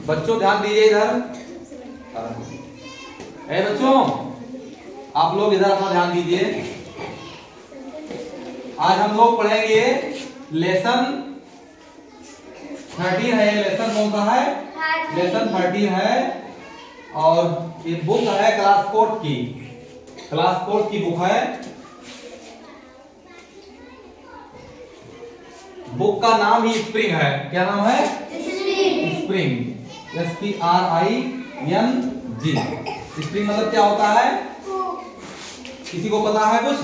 बच्चों ध्यान दीजिए इधर। बच्चों आप लोग इधर अपना ध्यान दीजिए। आज हम लोग पढ़ेंगे लेसन 13 है। लेसन कौन सा है? लेसन 13 है। और ये बुक है क्लास 4 की। क्लास 4 की बुक है। बुक का नाम ही स्प्रिंग है। क्या नाम है? स्प्रिंग। SPRING। स्प्रिंग मतलब क्या होता है? किसी को पता है कुछ?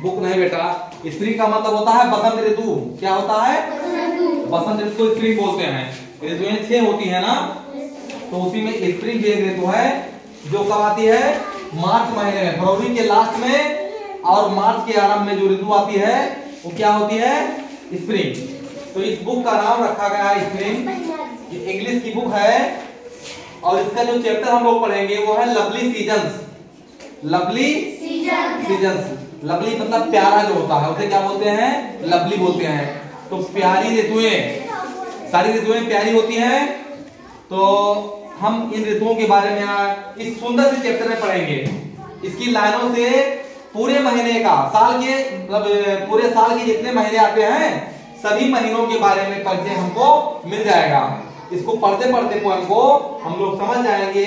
बुक नहीं बेटा। स्प्रिंग का मतलब होता है बसंत ऋतु। क्या होता है? बसंत ऋतु को स्प्रिंग बोलते हैं। ऋतुएं 6 होती है ना, तो उसी में स्प्रिंग भी एक ऋतु है जो कब आती है? मार्च महीने में, फरवरी के लास्ट में और मार्च के आरंभ में जो ऋतु आती है वो क्या होती है? स्प्रिंग। तो इस बुक का नाम रखा गया है स्प्रिंग। ये इंग्लिश की बुक है और इसका जो चैप्टर हम लोग पढ़ेंगे वो है lovely seasons. Lovely seasons. Lovely मतलब प्यारा जो होता है उसे क्या बोलते हैं? लवली बोलते हैं। तो प्यारी ऋतुएं, सारी ऋतुएं प्यारी होती हैं। तो हम इन ऋतुओं के बारे में इस सुंदर से चैप्टर में पढ़ेंगे। इसकी लाइनों से पूरे महीने का, साल के मतलब पूरे साल के जितने महीने आते हैं सभी महीनों के बारे में परिचय हमको मिल जाएगा। इसको पढ़ते पढ़ते पोएम को हम लोग समझ जाएंगे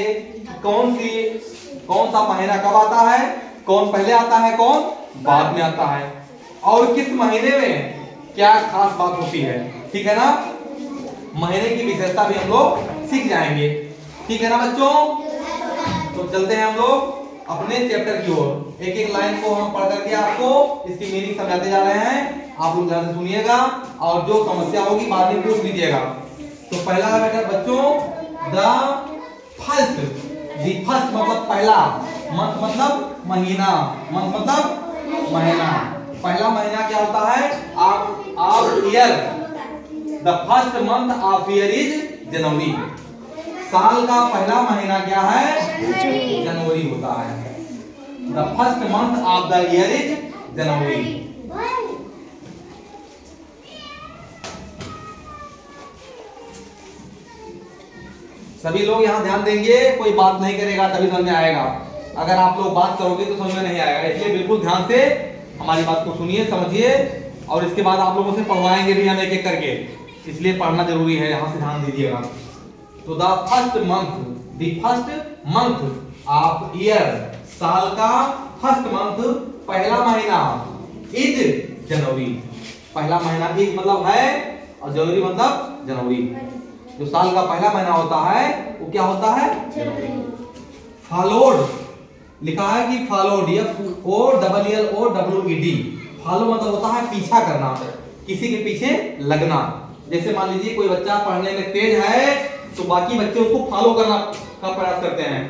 कौन सा महीना कब आता है, कौन पहले आता है, कौन बाद में आता है, और किस महीने में क्या खास बात होती है। ठीक है ना? महीने की विशेषता भी हम लोग सीख जाएंगे। ठीक है ना बच्चों? तो चलते हैं हम लोग अपने चैप्टर की ओर। एक एक लाइन को हम पढ़ करके आपको इसकी मीनिंग समझाते जा रहे हैं। आप लोग ध्यान से सुनिएगा और जो समस्या होगी बाद में पूछ लीजिएगा। तो पहला है बेटा बच्चों द फर्स्ट। द फर्स्ट मतलब पहला, मंथ मतलब महीना, मंथ मतलब महीना। पहला महीना क्या होता है? Of year. The first month of year is January. साल का पहला महीना क्या है? जनवरी होता है। The first month of the year is जनवरी। सभी लोग यहाँ ध्यान देंगे, कोई बात नहीं करेगा तभी समझ में आएगा। अगर आप लोग बात करोगे तो समझ में नहीं आएगा। इसलिए बिल्कुल ध्यान से हमारी बात को सुनिए, समझिए, और इसके बाद आप लोगों से पढ़वाएंगे भी हम एक एक करके। इसलिए पढ़ना जरूरी है, यहाँ से ध्यान दीजिएगा। तो the first month of year, साल का फर्स्ट मंथ पहला महीना, इज जनवरी। पहला महीना इज मतलब है और जनवरी मतलब जनवरी। जो साल का पहला महीना होता है वो क्या होता है? जनवरी। फॉलोड लिखा है कि फॉलोड, FOLLOWED। फॉलो मतलब होता है पीछा करना, किसी के पीछे लगना। जैसे मान लीजिए कोई बच्चा पढ़ने में तेज है तो बाकी बच्चे उसको फॉलो करना का प्रयास करते हैं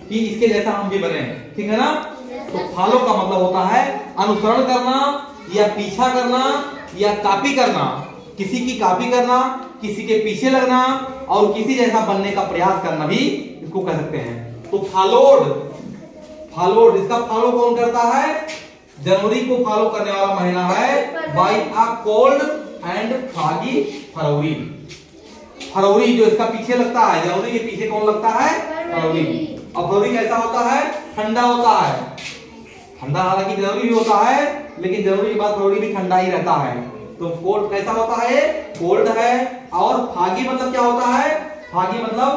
कि इसके जैसा हम भी बने। ठीक है ना? तो फॉलो का मतलब होता है अनुसरण करना या पीछा करना या कॉपी करना। किसी की कॉपी करना, किसी के पीछे लगना और किसी जैसा बनने का प्रयास करना भी इसको कह सकते हैं। तो फॉलोड, इसका फॉलो कौन करता है? जनवरी को फॉलो करने वाला महीना है by a cold and foggy February. फरवरी जो इसका पीछे लगता है, जनवरी के पीछे कौन लगता है? फरवरी। अब फरवरी कैसा होता है? ठंडा होता है। ठंडा हालांकि जनवरी भी होता है लेकिन जनवरी के बाद फरवरी भी ठंडा ही रहता है। तो कोल्ड कैसा होता है? कोल्ड है। और फागी मतलब क्या होता है? फागी मतलब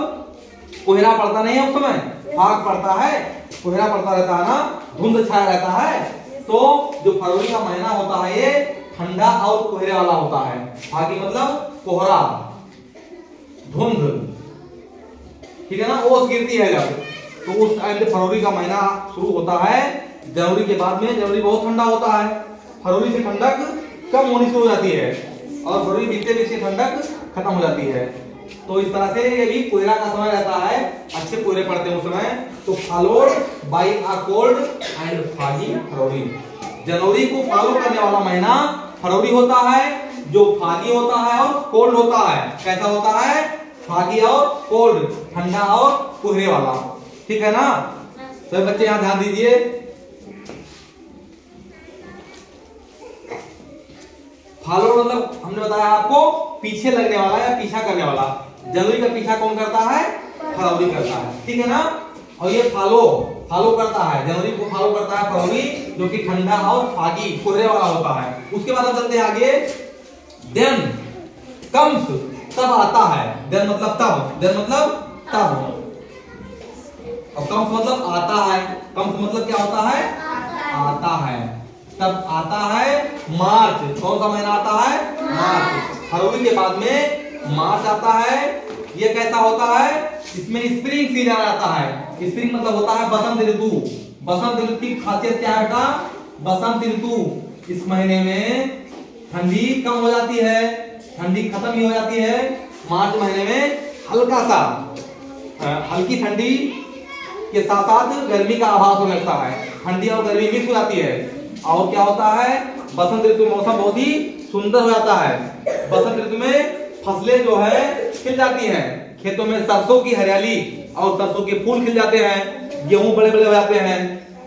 कोहरा पड़ता नहीं है उस समय, फाग पड़ता है, कोहरा पड़ता रहता है ना, धुंध छाया रहता है। तो जो फरवरी का महीना होता है ये ठंडा और कोहरे वाला होता है। फागी मतलब कोहरा, धुंध। ठीक है ना? ओस गिरती है जब, तो उस टाइम पे फरवरी का महीना शुरू होता है। जनवरी के बाद में जनवरी बहुत ठंडा होता है। फरवरी से ठंडक कम होनी शुरू हो जाती है और फरवरी बीतते बीतते ठंडक खत्म हो जाती है। तो इस तरह से ये भी कोहरा का समय रहता है, अच्छे कोहरे पड़ते हैं उस समय। तो followed by a cold and foggy February. जनवरी को फॉलो करने वाला महीना फरवरी होता है, जो फॉगी होता है और कोल्ड होता है। कैसा होता है? फॉगी और कोल्ड, ठंडा और कोहरे वाला। ठीक है ना? सभी बच्चे यहाँ ध्यान दीजिए। फॉलो मतलब हमने बताया आपको पीछे लगने वाला या पीछा करने वाला। जनवरी का पीछा कौन करता है? फरवरी करता है, ठीक है ना। और ये फॉलो करता है, जनवरी को फॉलो करता है फरवरी, जो कि ठंडा और फागी कोहरे वाला होता है। उसके बाद हम चलते हैं आगे। देन कम्स, तब आता है। देन मतलब तब और कम्स मतलब आता है। कम्स मतलब क्या होता है? आता है। तब आता है मार्च। कौन सा महीना आता है? मार्च। फरवरी के बाद में मार्च आता है। ये कैसा होता है? इसमें स्प्रिंग सीजन आता है। स्प्रिंग मतलब होता है बसंत ऋतु। बसंत ऋतु की खासियत क्या है बेटा? बसंत ऋतु, इस महीने में ठंडी कम हो जाती है, ठंडी खत्म ही हो जाती है। मार्च महीने में हल्का सा हल्की ठंडी के साथ साथ गर्मी का आभास होने लगता है। ठंडी और गर्मी मिक्स हो जाती है। और क्या होता है? बसंत ऋतु में मौसम बहुत ही सुंदर हो जाता है। बसंत ऋतु में फसलें जो है खिल जाती हैं। खेतों में सरसों की हरियाली और सरसों के फूल खिल जाते हैं। गेहूं बड़े बड़े हो जाते हैं।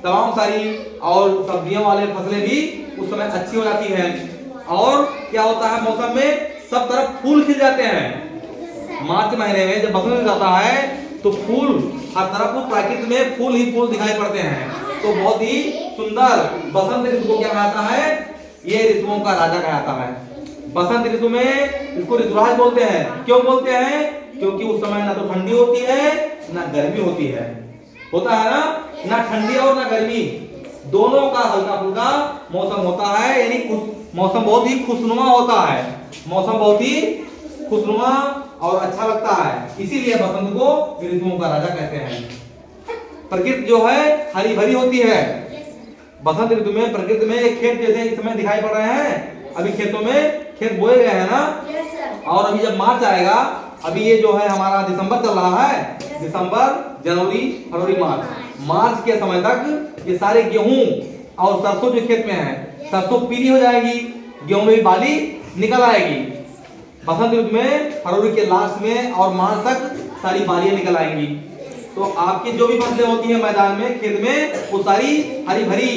तमाम सारी और सब्जियों वाले फसलें भी उस समय अच्छी हो जाती हैं। और क्या होता है? मौसम में सब तरफ फूल खिल जाते हैं। मार्च महीने में जब बसंत आता है तो फूल हर तरफ प्रकृति में फूल ही फूल दिखाई पड़ते हैं। तो बहुत ही सुंदर बसंत ऋतु को क्या कहता है? ये ऋतुओं का राजा कहता है। बसंत ऋतु में इसको ऋतुराज बोलते हैं। क्यों बोलते हैं? क्योंकि उस समय ना तो ठंडी होती है ना गर्मी होती है। होता है ना ठंडी और ना गर्मी, दोनों का हल्का फुल्का मौसम होता है। यानी मौसम बहुत ही खुशनुमा होता है। मौसम बहुत ही खुशनुमा और अच्छा लगता है। इसीलिए बसंत को ऋतुओं का राजा कहते हैं। प्रकृति जो है हरी भरी होती है। बसंत ऋतु में प्रकृति में एक खेत जैसे इस समय दिखाई पड़ रहे हैं। अभी खेतों में खेत बोए गए हैं ना। और अभी जब मार्च आएगा, अभी ये जो है हमारा दिसंबर चल रहा है, दिसंबर, जनवरी, फरवरी, मार्च के समय तक ये सारे गेहूं और सरसों जो खेत में है, सरसों पीली हो जाएगी, गेहूं में भी बाली निकल आएगी। बसंत ऋतु में फरवरी के लास्ट में और मार्च तक सारी बालियां निकल आएंगी। तो आपकी जो भी फसलें होती है मैदान में, खेत में, वो सारी हरी भरी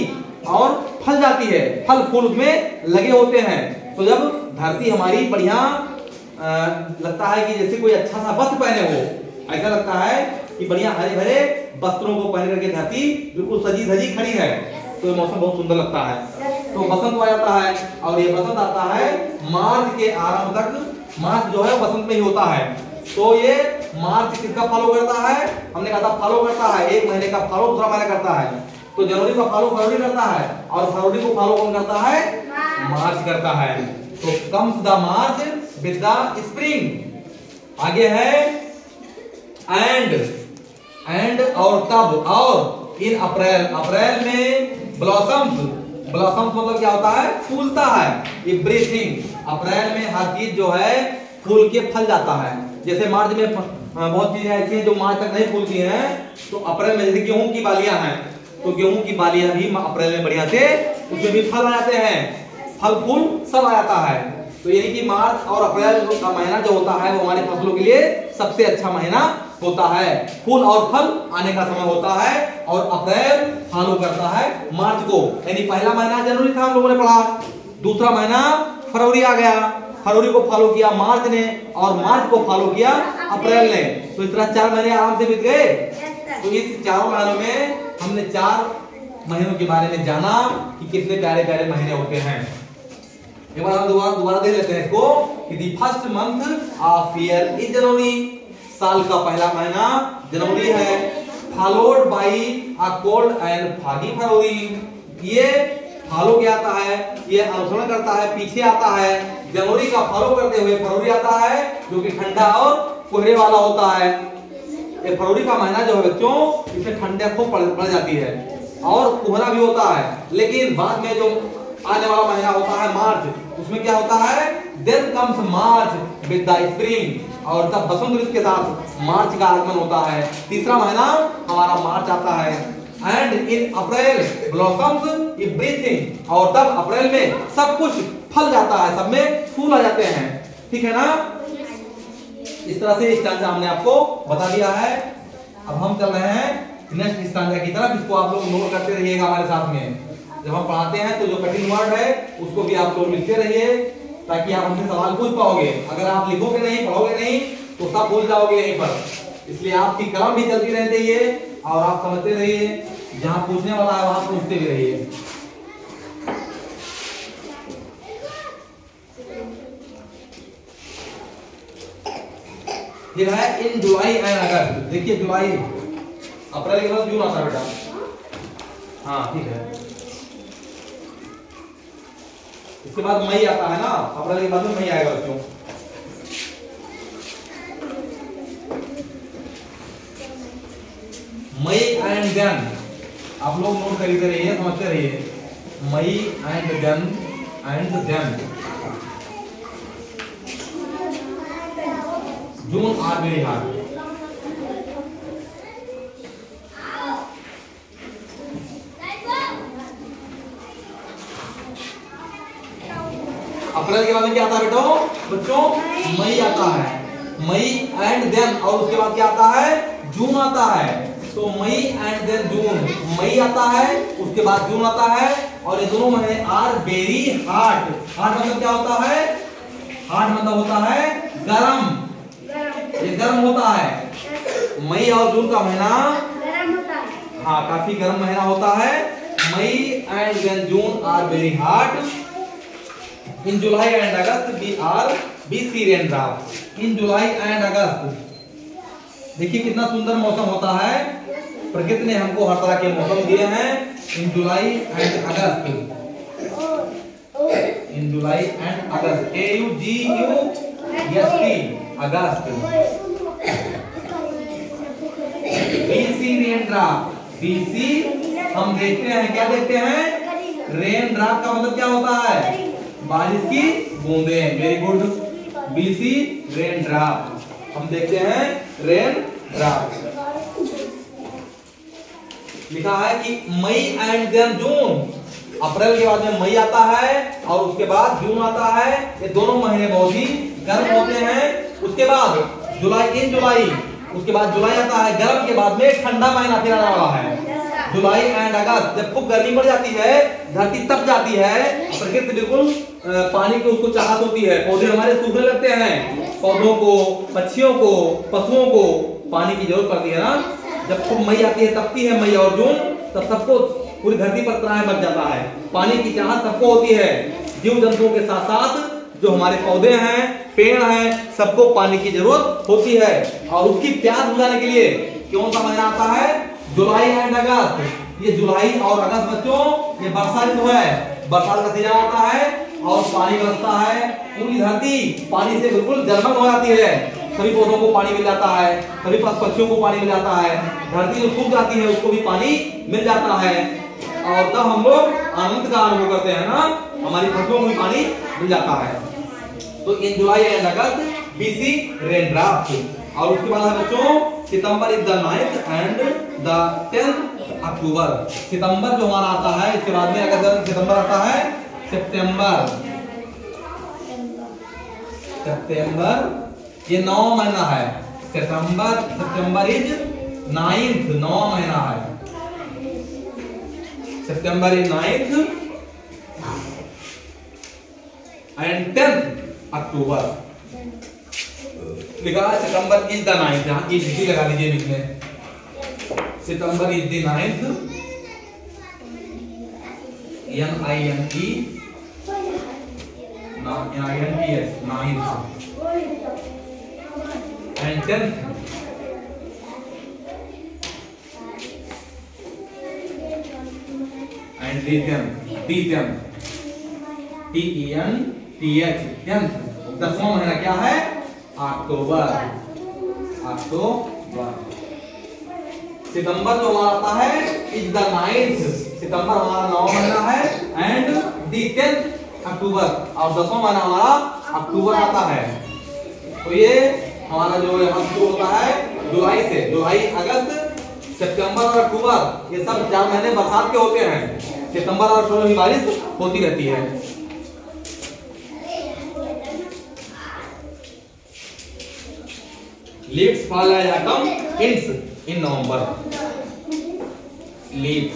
और फल जाती है। फल फूल उसमें लगे होते हैं। तो जब धरती हमारी बढ़िया लगता है कि जैसे कोई अच्छा सा वस्त्र पहने हो, ऐसा लगता है कि बढ़िया हरे भरे वस्त्रों को पहन करके धरती बिल्कुल सजी धजी खड़ी है। तो ये मौसम बहुत सुंदर लगता है। तो बसंत आ जाता है और ये बसंत आता है मार्च के आरंभ तक। मार्च जो है बसंत में ही होता है। तो ये मार्च किसका फॉलो करता है? हमने कहा था फॉलो करता है, एक महीने का फॉलो दूसरा महीना करता है। तो जनवरी का फॉलो फरवरी करता है और फरवरी को फॉलो कौन करता है? मार्च करता है। तो comes the March with the spring. आगे है एंड और तब, और इन अप्रैल, अप्रैल में ब्लॉसम्स। ब्लॉसम्स मतलब क्या होता है? फूलता है। एवरीथिंग, अप्रैल में हर चीज जो है फूल के फल जाता है। जैसे मार्च में बहुत चीजें ऐसी हैं जो मार्च तक नहीं फूलती हैं, तो अप्रैल में जैसे गेहूं की बालियां हैं, तो गेहूं की बालियां भी अप्रैल में बढ़िया से उसमें भी फल आ जाते हैं, फल फूल सब आ जाता है। तो यानी कि मार्च और अप्रैल का महीना जो होता है वो हमारे फसलों के लिए सबसे अच्छा महीना होता है। फूल और फल आने का समय होता है और अप्रैल फॉलो करता है मार्च को। यानी पहला महीना जनवरी था, हम लोगों ने पढ़ा। दूसरा महीना फरवरी आ गया, फरवरी को फॉलो किया मार्च ने और मार्च को फॉलो किया अप्रैल ने। तो इस तरह 4 महीने आराम से बीत गए। तो इस 4 महीनों में हमने 4 महीनों के बारे में जाना कि कितने प्यारे प्यारे महीने होते हैं। एक बार हम दोबारा देख लेते हैं इसको कि the first month of year is January. साल का पहला महीना जनवरी है। Followed by a cold and foggy February. ये फॉलो क्या आता है? ये अनुसरण करता है, पीछे आता है। जनवरी का फॉलो करते हुए फरवरी आता है जो कि ठंडा और कोहरे वाला होता है। ये फरवरी का महीना जो है बच्चों, इसमें ठंडा खूब पड़ जाती है और कोहरा भी होता है। लेकिन बाद में जो आने वाला महीना होता है मार्च, उसमें क्या होता है? Then comes March with the spring. और तब बसंत ऋतु के साथ मार्च का आगमन होता है। तीसरा महीना हमारा मार्च आता है। And in April blossoms everything. और तब अप्रैल में सब कुछ फल जाता है, सब में फूल आ जाते हैं। ठीक है ना? इस तरह से स्टांजा हमने आपको बता दिया है। अब हम चल रहे हैं नेक्स्ट स्टांजा की तरफ। इसको आप लोग नोट करते रहिएगा हमारे साथ में। जब हम पढ़ाते हैं तो जो कठिन वर्ड है उसको भी आप लोग लिखते रहिए। ताकि आप हमसे सवाल पूछ पाओगे। अगर आप लिखोगे नहीं, पढ़ोगे नहीं तो सब भूल जाओगे यहीं पर। इसलिए आपकी कलम भी चलती रहनी चाहिए और आप समझते रहिए, जहां पूछने वाला है वहां पूछते भी रहिए। फिर है इन जुलाई एंड अगस्त। देखिए जुलाई, अप्रैल के बाद जून आता है बेटा। हाँ ठीक है, इसके बाद मई आता है ना, अप्रैल के बाद में मई आएगा बच्चों। मई एंड देन, आप लोग नोट करते रहिए, समझते रहिए। May and then June are very hard. अप्रैल के बाद में क्या आता है बेटो बच्चों? मई आता है। मई एंड देन, और उसके बाद क्या आता है? जून आता है। तो मई एंड देन जून, मई आता है उसके बाद जून आता है, और ये दोनों महीने आर वेरी हॉट। हॉट मतलब क्या होता है? हॉट मतलब होता है गरम, ये गर्म होता है। मई और जून का महीना गर्म होता है, हाँ काफी गर्म महीना होता है। May and then June are very hot. In July and August we see raindrop. In July and August, देखिए कितना सुंदर मौसम होता है। प्रकृति ने हमको हर तरह के मौसम दिए हैं। In July and August, in July and August, AUGUST, August. We see raindrop, we see हम देखते हैं, क्या देखते हैं? रेनड्रॉप का मतलब क्या होता है? बारिश की बूंदें। वेरी गुड, बीसी रेनड्रॉप हम देखते हैं, रेनड्रॉप। लिखा है कि मई एंड देन जून, अप्रैल के बाद में मई आता है और उसके बाद जून आता है। ये दोनों महीने बहुत ही गर्म होते हैं। उसके बाद जुलाई, इन जुलाई, उसके बाद जुलाई आता है, गर्म के बाद में ठंडा महीना फिर आने वाला है। जुलाई एंड अगस्त, जब खूब गर्मी बढ़ जाती है, धरती तप जाती है, प्रकृति बिल्कुल पानी की उसको चाहत होती है, पौधे हमारे सूखने लगते हैं, पौधों को, पक्षियों को, पशुओं को पानी की जरूरत पड़ती है ना। जब खूब मई आती है, तपती है मई और जून, तब सबको पूरी धरती पर त्राहि मच जाता है। पानी की चाहत सबको होती है, जीव जंतुओं के साथ साथ जो हमारे पौधे हैं, पेड़ हैं, सबको पानी की जरूरत होती है। और उसकी प्यास बुझाने के लिए कौन सा महीना आता है? जुलाई एंड अगस्त। ये जुलाई और अगस्त बच्चों, ये वर्षा ऋतु है, बरसात का सीजन आता है और पानी बरसता है। पूरी धरती पानी से बिल्कुल जलमग्न हो जाती है। सभी पौधों को पानी मिल जाता है, सभी पक्षियों को पानी मिल जाता है। धरती जो सूख जाती है उसको भी पानी मिल जाता है, और तब हम लोग आनंद का अनुभव करते हैं ना, हमारी फसलों को भी पानी मिल जाता है। तो इन July and August we see raindrop. और उसके बाद है बच्चों सितंबर is the 9th and the 10th अक्टूबर। सितंबर जो हमारा आता है, इसके बाद में अगर सितंबर आता है, सितंबर, सितंबर ये 9 महीना है। सितंबर इज 9th, 9 महीना है। सितंबर इज 9th एंड 10th अक्टूबर। लिखा है सितंबर इज द 9th, यहाँ इज लगा दीजिए बीच में। सितंबर is the 9th, NINE, 9th and 10th and the 10th, TENTH, 10th। 10वां महीना क्या है? अक्टूबर, अक्टूबर। सितंबर जो हमारा आता है इज द 9th, सितंबर हमारा 9वां महीना है, एंड द 10th अक्टूबर, और 10वां महीना हमारा अक्टूबर आता है। तो ये हमारा जो यहाँ शुरू होता है जुलाई से, जुलाई, अगस्त, सितंबर और अक्टूबर, ये सब 4 महीने बरसात के होते हैं। सितंबर और अक्टूबर में बारिश होती रहती है। Leaves fall as autumn ends in November. Leaves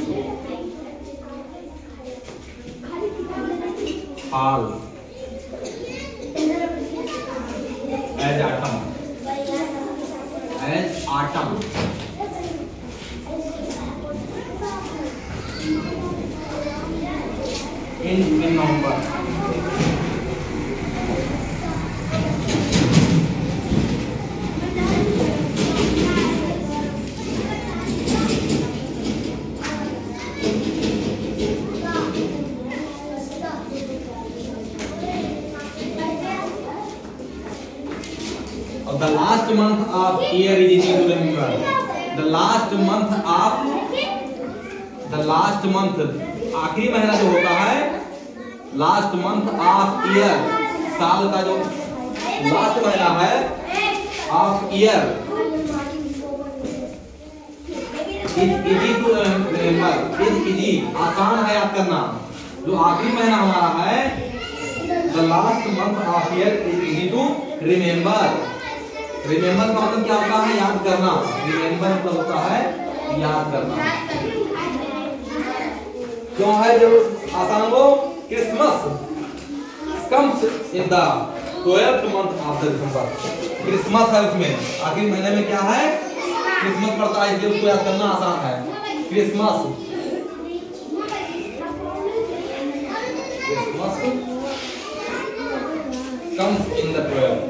fall autumn. In November. The last month of year is easy to remember. The last month आखिरी महीना जो होता है, लास्ट मंथ ऑफ ईयर, साल का जो लास्ट महीना है of year, easy to remember, easy आसान है याद करना। जो आखिरी महीना हमारा है, the last month of year is easy to remember. Remember का मतलब क्या होता है? याद करना। रिमेम्बर मतलब होता है याद करना। क्यों है जो आसान हो? Christmas comes in the 12th month of the December। Christmas है उसमें, आखिरी महीने में क्या है? क्रिसमस पड़ता है, इसलिए उसको याद करना आसान है। Christmas comes in the 12th।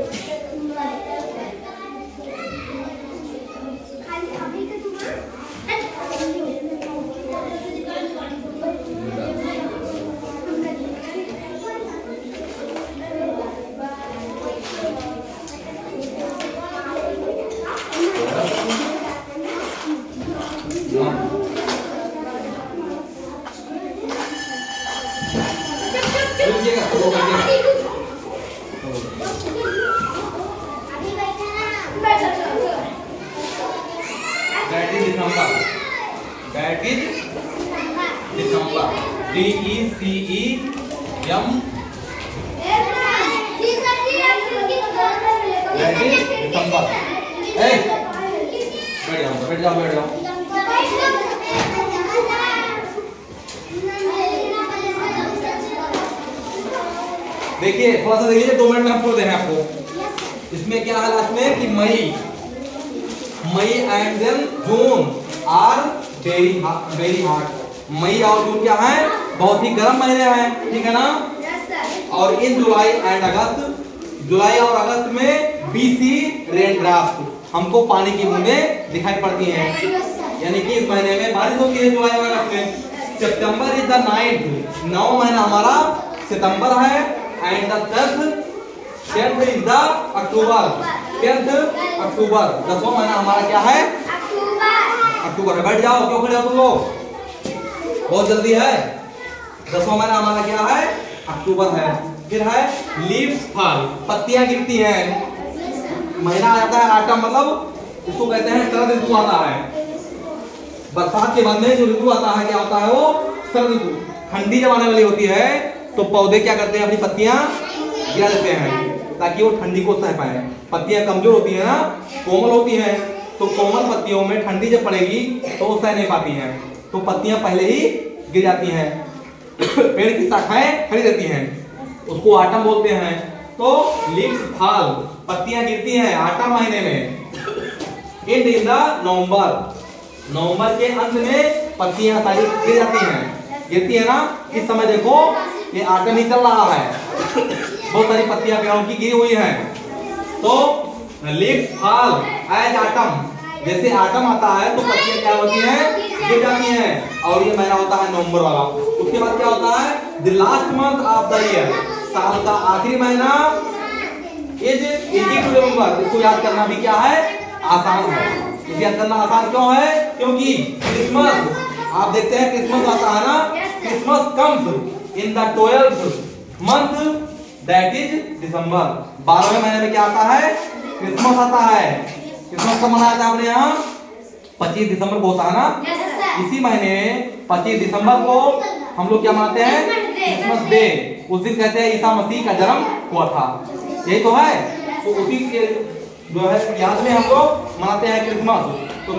That is December। DECEM। That is December। बैठ जाओ। देखिए थोड़ा सा देखिए, 2 मिनट में हम छोड़ देंगे आपको। इसमें क्या है लास्ट में कि May and then June are very hot. मई और जून क्या है? बहुत ही गर्म महीने हैं, ठीक है ना। और इन जुलाई एंड अगस्त, जुलाई और अगस्त में BC रेन ड्रॉप्स, हमको पानी की बूंदें दिखाई पड़ती हैं। यानी कि इस महीने में बारिश होती है, जुलाई और अगस्त में। सितंबर इज द 9th, 9 महीना हमारा सितंबर है। And the 10th is the October, 10th अक्टूबर। 10वां महीना हमारा क्या है? अक्टूबर है। बैठ जाओ, क्यों खड़े हो तुम लोग? बहुत जल्दी है। 10वां महीना हमारा क्या है? अक्टूबर है। फिर है लीव्स फॉल, पत्तियां गिरती हैं। महीना आता है ऑटम, मतलब इसको कहते हैं शरद ऋतु आता है। बरसात के बाद में जो ऋतु आता है, क्या होता है वो? शरद ऋतु। ठंडी जब आने वाली होती है तो पौधे क्या करते हैं? अपनी पत्तियां गिरा देते हैं ताकि वो ठंडी को सह पाए। पत्तियां कमजोर होती है ना, कोमल होती हैं, तो कोमल पत्तियों में ठंडी जब पड़ेगी तो वो सह नहीं पाती हैं, तो पत्तियां पहले ही गिर जाती हैं। पेड़ की शाखाएं खड़ी रहती हैं, उसको ऑटम बोलते हैं। तो लीव्स फॉल, पत्तियां गिरती हैं ऑटम महीने में। इन द नवंबर के अंत में पत्तियां सारी गिर जाती हैं, गिरती है ना। इस समय देखो ये ऑटम ही चल रहा है, बहुत सारी पत्तियां पेड़ों की गिरी हुई हैं। तो लीव्स फॉल एज ऑटम, जैसे ऑटम आता है तो पत्तियां क्या होती हैं? गिर जाती हैं। और ये महीना होता है नवंबर वाला। उसके बाद क्या होता है? The last month of the year, साल का आखिरी महीना इज इजी टू रिमेंबर। इसको याद करना भी क्या है? आसान है। इसे याद करना आसान क्यों है? क्योंकि क्रिसमस, आप देखते हैं क्रिसमस आता है ना, Christmas comes in the 12th month, that is December. 12वें महीने में क्या आता है? क्रिसमस आता है। क्रिसमस कब मनाया था आपने यहाँ? 25 दिसंबर को होता है ना। इसी महीने 25 दिसंबर को हम लोग क्या मनाते हैं? Christmas day. उस दिन कहते हैं ईसा मसीह का जन्म हुआ था, यही तो है। तो उसी के जो है याद में हम लोग मनाते हैं क्रिसमस। तो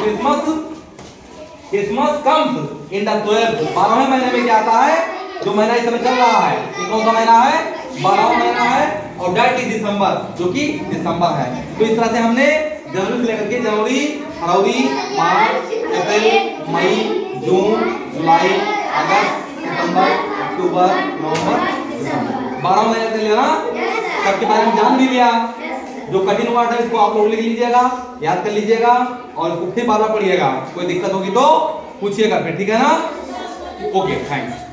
Christmas comes in the 12th, 12वें महीने में क्या आता है? जो महीना इस समय चल रहा है, ये कौन सा महीना है? 12वां महीना है। और दैट इज दिसंबर, जो कि दिसंबर है। तो इस तरह से हमने जनवरी से लेकर के जनवरी, फरवरी, मार्च, अप्रैल, मई, जून, जुलाई, अगस्त, सितंबर, अक्टूबर, नवंबर, दिसंबर, 12 महीने कर लिया ना। सबके बारे में जान भी लिया। जो कठिन वर्ड है इसको आप लोग लिख लीजिएगा, याद कर लीजिएगा और इसको फिर बार बार पढ़िएगा। कोई दिक्कत होगी तो पूछिएगा फिर, ठीक है ना। Okay, thanks.